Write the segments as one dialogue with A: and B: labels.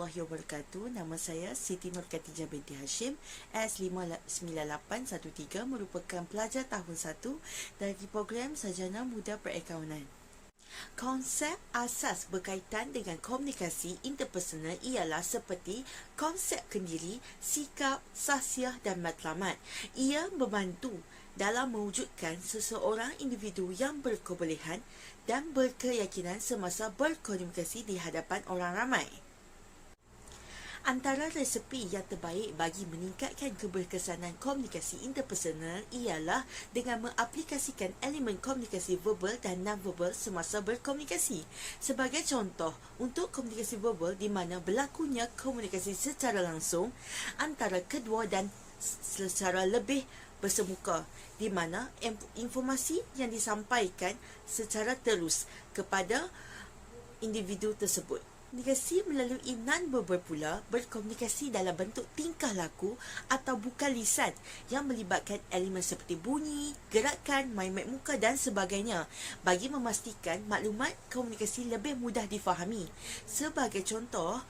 A: warahmatullahi wabarakatuh. Nama saya Siti Nur Khatijah binti Hashim, S59813, merupakan pelajar tahun 1 dari program Sarjana Muda Perakaunan. Konsep asas berkaitan dengan komunikasi interpersonal ialah seperti konsep kendiri, sikap, sahsiah dan matlamat. Ia membantu dalam mewujudkan seseorang individu yang berkebolehan dan berkeyakinan semasa berkomunikasi di hadapan orang ramai. Antara resepi yang terbaik bagi meningkatkan keberkesanan komunikasi interpersonal ialah dengan mengaplikasikan elemen komunikasi verbal dan non-verbal semasa berkomunikasi. Sebagai contoh, untuk komunikasi verbal di mana berlakunya komunikasi secara langsung antara kedua dan secara lebih bersemuka, di mana informasi yang disampaikan secara terus kepada individu tersebut. Komunikasi melalui non-verbal pula berkomunikasi dalam bentuk tingkah laku atau bukan lisan yang melibatkan elemen seperti bunyi, gerakan, main-main muka dan sebagainya bagi memastikan maklumat komunikasi lebih mudah difahami. Sebagai contoh,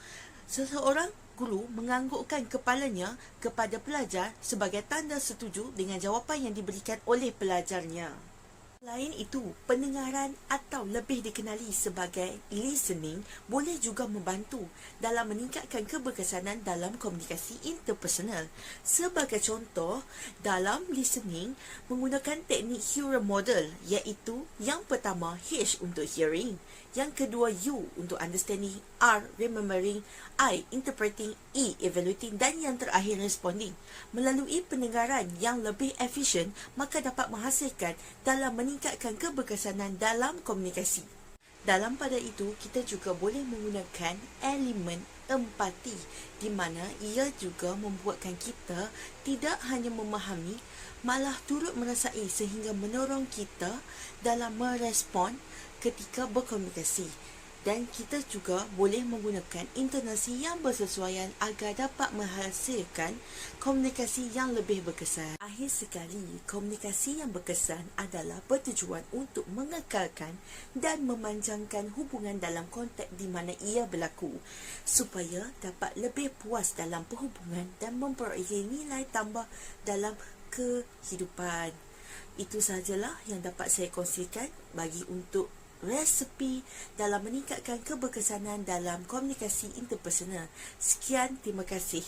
A: seseorang guru menganggukkan kepalanya kepada pelajar sebagai tanda setuju dengan jawapan yang diberikan oleh pelajarnya. Selain itu, pendengaran atau lebih dikenali sebagai listening boleh juga membantu dalam meningkatkan keberkesanan dalam komunikasi interpersonal. Sebagai contoh, dalam listening menggunakan teknik Hero Model, iaitu yang pertama H untuk hearing, yang kedua U untuk understanding, R remembering, I interpreting, E evaluating dan yang terakhir responding. Melalui pendengaran yang lebih efisien, maka dapat menghasilkan dalam meningkatkan keberkesanan dalam komunikasi. Dalam pada itu, kita juga boleh menggunakan elemen empati di mana ia juga membuatkan kita tidak hanya memahami, malah turut merasai sehingga mendorong kita dalam merespon ketika berkomunikasi. Dan kita juga boleh menggunakan intonasi yang bersesuaian agar dapat menghasilkan komunikasi yang lebih berkesan. Akhir sekali, komunikasi yang berkesan adalah bertujuan untuk mengekalkan dan memanjangkan hubungan dalam konteks di mana ia berlaku, supaya dapat lebih puas dalam perhubungan dan memperoleh nilai tambah dalam kehidupan. Itu sahajalah yang dapat saya kongsikan bagi untuk resepi dalam meningkatkan keberkesanan dalam komunikasi interpersonal. Sekian, terima kasih.